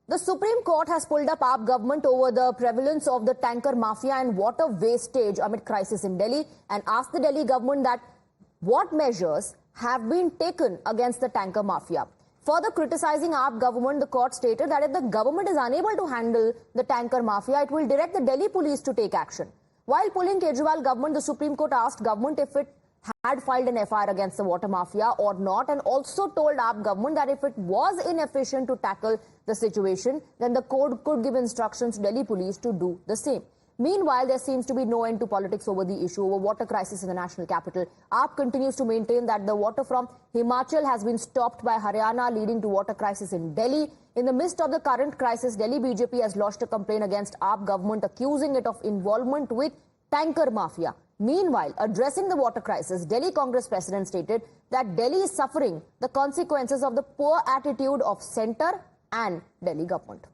The Supreme Court has pulled up AAP government over the prevalence of the tanker mafia and water wastage amid crisis in Delhi and asked the Delhi government that what measures have been taken against the tanker mafia. Further criticizing AAP government, the court stated that if the government is unable to handle the tanker mafia, it will direct the Delhi police to take action. While pulling Kejriwal government, the Supreme Court asked government if it had filed an FIR against the water mafia or not, and also told AAP government that if it was inefficient to tackle the situation, then the court could give instructions to Delhi police to do the same. Meanwhile, there seems to be no end to politics over the issue over water crisis in the national capital. AAP continues to maintain that the water from Himachal has been stopped by Haryana, leading to water crisis in Delhi. In the midst of the current crisis, Delhi BJP has lodged a complaint against AAP government, accusing it of involvement with tanker mafia. Meanwhile, addressing the water crisis, Delhi Congress president stated that Delhi is suffering the consequences of the poor attitude of centre and Delhi government.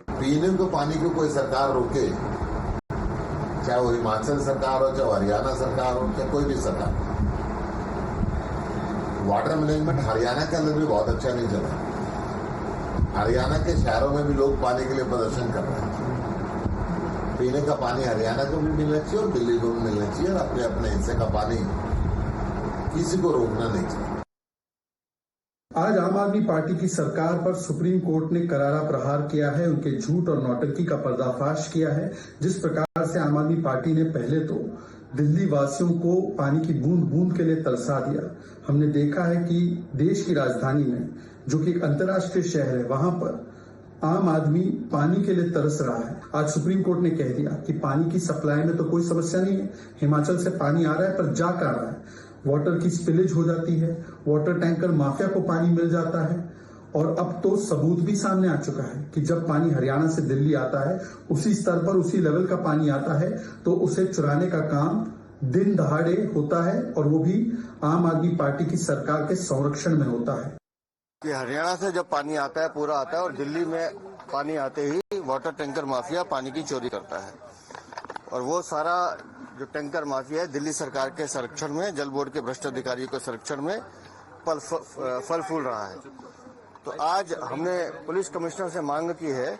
पीने को पानी को कोई सरकार रोके, चाहे वो हिमाचल सरकार हो, चाहे हरियाणा सरकार हो, चाहे कोई भी सरकार। वाटर मैनेजमेंट हरियाणा के अंदर भी बहुत अच्छा नहीं चला। हरियाणा के शहरों में भी लोग पानी के लिए प्रदर्शन कर रहे हैं। पीने का पानी हरियाणा को भी मिलना चाहिए और दिल्ली को भी मिलना चाहिए और अपने अपने हिस्से का पानी किसी को रोकना नहीं चाहिए। आज आम आदमी पार्टी की सरकार पर सुप्रीम कोर्ट ने करारा प्रहार किया है, उनके झूठ और नौटंकी का पर्दाफाश किया है। जिस प्रकार से आम आदमी पार्टी ने पहले तो दिल्ली वासियों को पानी की बूंद बूंद के लिए तरसा दिया। हमने देखा है कि देश की राजधानी में, जो कि एक अंतर्राष्ट्रीय शहर है, वहां पर आम आदमी पानी के लिए तरस रहा है। आज सुप्रीम कोर्ट ने कह दिया कि पानी की सप्लाई में तो कोई समस्या नहीं है, हिमाचल से पानी आ रहा है, पर जा कर रहा है। वाटर की स्पिलेज हो जाती है, वाटर टैंकर माफिया को पानी मिल जाता है और अब तो सबूत भी सामने आ चुका है कि जब पानी हरियाणा से दिल्ली आता है, उसी स्तर पर उसी लेवल का पानी आता है तो उसे चुराने का काम दिन दहाड़े होता है और वो भी आम आदमी पार्टी की सरकार के संरक्षण में होता है। कि हरियाणा से जब पानी आता है पूरा आता है और दिल्ली में पानी आते ही वाटर टैंकर माफिया पानी की चोरी करता है और वो सारा जो टैंकर माफिया है दिल्ली सरकार के संरक्षण में, जल बोर्ड के भ्रष्ट अधिकारियों के संरक्षण में फल फूल रहा है। तो आज हमने पुलिस कमिश्नर से मांग की है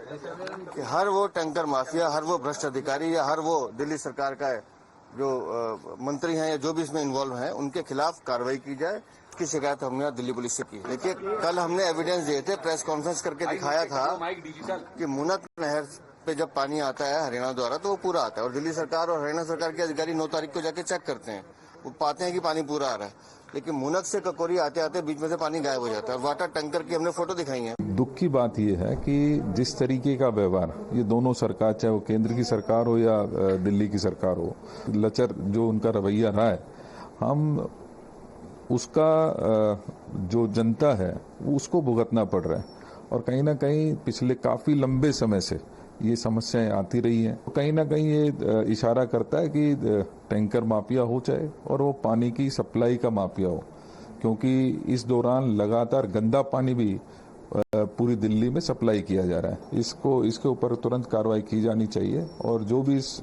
कि हर वो टैंकर माफिया, हर वो भ्रष्ट अधिकारी या हर वो दिल्ली सरकार का जो मंत्री हैं या जो भी इसमें इन्वॉल्व हैं, उनके खिलाफ कार्रवाई की जाए। की शिकायत हमने दिल्ली पुलिस से की। देखिए, कल हमने एविडेंस दिए थे, प्रेस कॉन्फ्रेंस करके दिखाया था कि मुनक नहर पे जब पानी आता है हरियाणा द्वारा तो वो पूरा आता है और दिल्ली सरकार और हरियाणा सरकार के अधिकारी 9 तारीख को जाके चेक करते हैं, वो पाते हैं कि पानी पूरा आ रहा है, लेकिन मुनक से ककोरी आते आते बीच में से पानी गायब हो जाता है। वाटर टैंकर की हमने फोटो दिखाई है। दुख की बात यह है कि जिस तरीके का व्यवहार ये दोनों सरकार, चाहे वो केंद्र की सरकार हो या दिल्ली की सरकार हो, लचर जो उनका रवैया रहा है, हम उसका जो जनता है उसको भुगतना पड़ रहा है और कहीं ना कहीं पिछले काफी लंबे समय से ये समस्याएं आती रही हैं। कहीं ना कहीं ये इशारा करता है कि टैंकर माफिया हो चाहे और वो पानी की सप्लाई का माफिया हो, क्योंकि इस दौरान लगातार गंदा पानी भी पूरी दिल्ली में सप्लाई किया जा रहा है। इसके ऊपर तुरंत कार्रवाई की जानी चाहिए और जो भी इस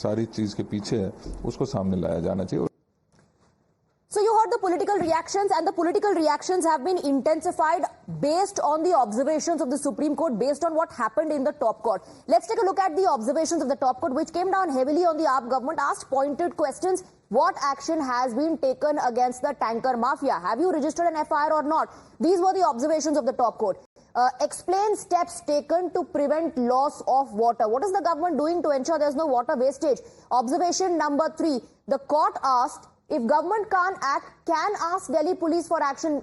सारी चीज के पीछे है उसको सामने लाया जाना चाहिए। So you heard the political reactions, and the political reactions have been intensified based on the observations of the Supreme Court, based on what happened in the top court. Let's take a look at the observations of the top court, which came down heavily on the AAP government, asked pointed questions. What action has been taken against the tanker mafia? Have you registered an FIR or not? These were the observations of the top court. Explain steps taken to prevent loss of water. What is the government doing to ensure there's no water wastage? Observation number 3. The court asked, if government can't act, can ask Delhi police for action.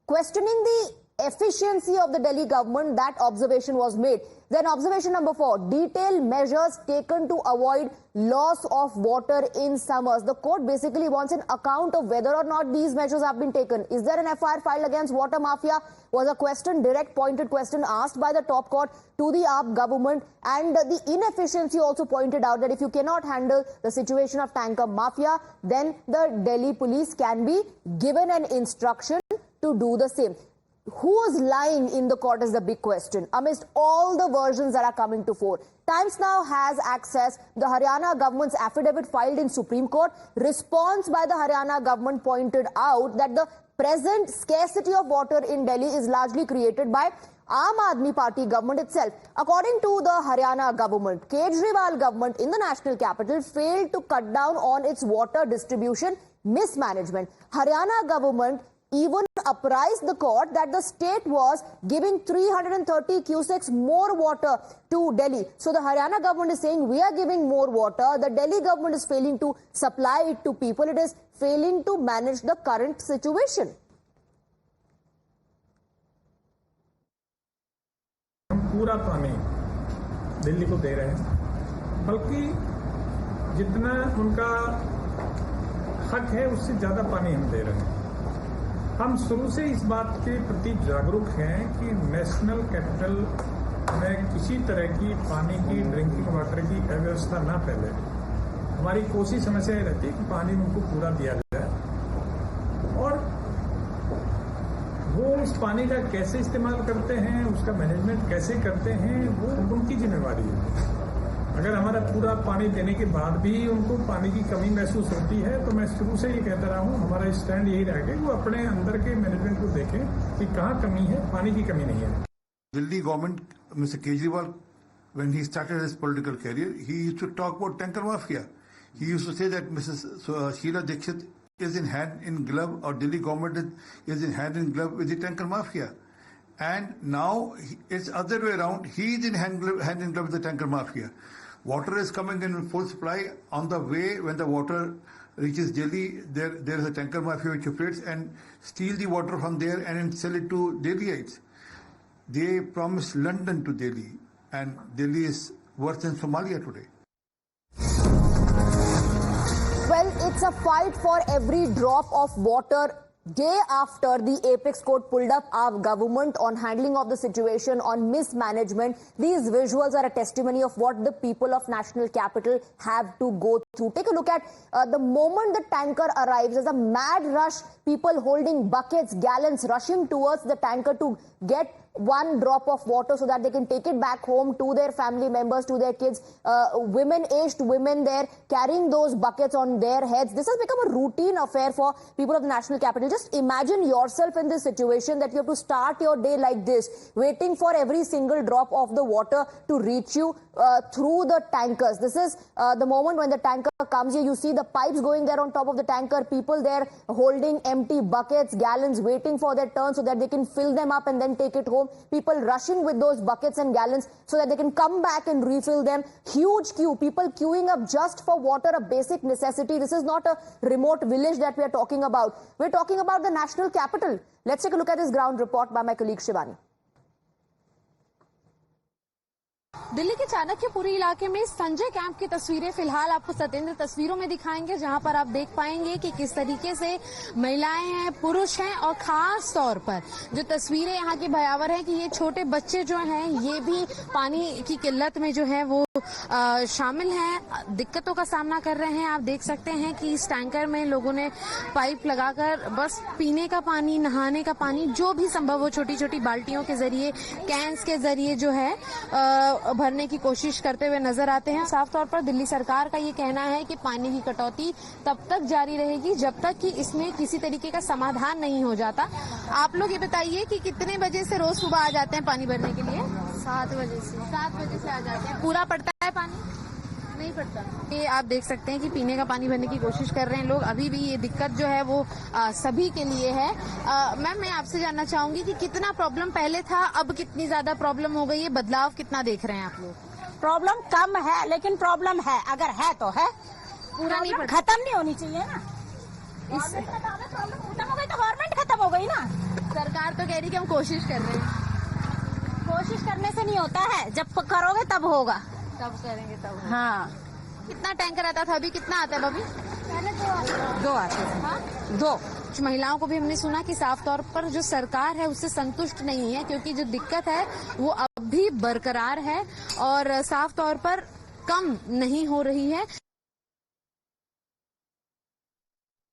Questioning the efficiency of the Delhi government, that observation was made. Then observation number 4, detailed measures taken to avoid loss of water in summers. The court basically wants an account of whether or not these measures have been taken. Is there an FIR filed against water mafia? Was a question, direct pointed question asked by the top court to the AAP government, and the inefficiency also pointed out that if you cannot handle the situation of tanker mafia, then the Delhi police can be given an instruction to do the same. Who is lying in the court is the big question amidst all the versions that are coming to fore. Times Now has accessed the Haryana government's affidavit filed in Supreme Court. Response by the Haryana government pointed out that the present scarcity of water in Delhi is largely created by Aam Aadmi Party government itself. According to the Haryana government, Kejriwal government in the national capital failed to cut down on its water distribution mismanagement. Haryana government even apprised the court that the state was giving 330 cusecs more water to Delhi. So the Haryana government is saying we are giving more water. The Delhi government is failing to supply it to people. It is failing to manage the current situation. हम पूरा पानी दिल्ली को दे रहे हैं, बल्कि जितना उनका हक है उससे ज्यादा पानी हम दे रहे हैं। हम शुरू से इस बात के प्रति जागरूक हैं कि नेशनल कैपिटल में किसी तरह की पानी की ड्रिंकिंग वाटर की अव्यवस्था ना फैले। हमारी कोशिश हमेशा ये रहती है कि पानी उनको पूरा दिया जाए, और वो उस पानी का कैसे इस्तेमाल करते हैं, उसका मैनेजमेंट कैसे करते हैं, वो उनकी जिम्मेवारी है। अगर हमारा पूरा पानी देने के बाद भी उनको पानी की कमी महसूस होती है, तो मैं शुरू से ये कहता रहा हूँ, हमारा स्टैंड यही रहेगा कि वो अपने अंदर के मैनेजमेंट को देखें कि कहाँ कमी है, पानी की कमी नहीं है। Delhi government, Mr. Kejriwal, when he started his political career, he used to talk about tanker mafia. He used to say that Mrs. Sheila Dikshit is in hand in glove, or Delhi government is in hand in glove with the tanker mafia. And now it's other way around. He is in hand in glove with the tanker mafia. Water is coming in full supply. On the way, when the water reaches Delhi, there is a tanker mafia which operates and steal the water from there and then sell it to Delhiites. They promised London to Delhi, and Delhi is worse than Somalia today. Well, it's a fight for every drop of water. Day after the Apex Court pulled up our government on handling of the situation, on mismanagement, these visuals are a testimony of what the people of national capital have to go through. Take a look at the moment the tanker arrives. There's a mad rush, people holding buckets, gallons, rushing towards the tanker to get one drop of water so that they can take it back home to their family members, to their kids. Aged women there carrying those buckets on their heads. This has become a routine affair for people of the national capital. Just imagine yourself in this situation that you have to start your day like this, waiting for every single drop of the water to reach you through the tankers. This is the moment when the tanker comes here. You see the pipes going there on top of the tanker, people there holding empty buckets, gallons, waiting for their turn so that they can fill them up and then take it home. People rushing with those buckets and gallons so that they can come back and refill them. Huge queue, people queuing up just for water, a basic necessity. This is not a remote village that we are talking about. We're talking about the national capital. Let's take a look at this ground report by my colleague Shivani. Delhi के चाणक्यपुरी इलाके में Sanjay camp की तस्वीरें फिलहाल आपको सत्येंद्र तस्वीरों में दिखाएंगे, जहां पर आप देख पाएंगे कि किस तरीके से महिलाएं हैं, पुरुष हैं, और खास तौर पर जो तस्वीरें यहाँ की भयावह है कि ये छोटे बच्चे जो हैं ये भी पानी की किल्लत में जो है वो शामिल हैं, दिक्कतों का सामना कर रहे हैं। आप देख सकते हैं कि इस टैंकर में लोगों ने पाइप लगाकर बस पीने का पानी, नहाने का पानी, जो भी संभव हो छोटी छोटी बाल्टियों के जरिए, कैंस के जरिए जो है भरने की कोशिश करते हुए नजर आते हैं। साफ तौर पर दिल्ली सरकार का ये कहना है कि पानी की कटौती तब तक जारी रहेगी जब तक कि इसमें किसी तरीके का समाधान नहीं हो जाता। आप लोग ये बताइए कि कितने बजे से रोज सुबह आ जाते हैं पानी भरने के लिए? 7 बजे से। 7 बजे से आ जाते हैं। पूरा पड़ता है पानी? नहीं पड़ता। ये आप देख सकते हैं कि पीने का पानी भरने की कोशिश कर रहे हैं लोग। अभी भी ये दिक्कत जो है वो सभी के लिए है। मैम, मैं आपसे जानना चाहूंगी कि कितना प्रॉब्लम पहले था, अब कितनी ज्यादा प्रॉब्लम हो गई है, बदलाव कितना देख रहे हैं आप लोग? प्रॉब्लम कम है, लेकिन प्रॉब्लम है, अगर है तो है, पूरा नहीं पड़ता। खत्म नहीं होनी चाहिए ना। प्रॉब्लम खत्म हो गई तो गवर्नमेंट खत्म हो गई ना। सरकार तो कह रही कि हम कोशिश कर रहे हैं। कोशिश करने से नहीं होता है, जब करोगे तब होगा। तब करेंगे तब। हाँ। कितना टैंकर आता था, अभी कितना आता है भाभी? पहले 2 आते थे। हाँ? 2। कुछ महिलाओं को भी हमने सुना कि साफ तौर पर जो सरकार है उससे संतुष्ट नहीं है, क्योंकि जो दिक्कत है वो अब भी बरकरार है और साफ तौर पर कम नहीं हो रही है।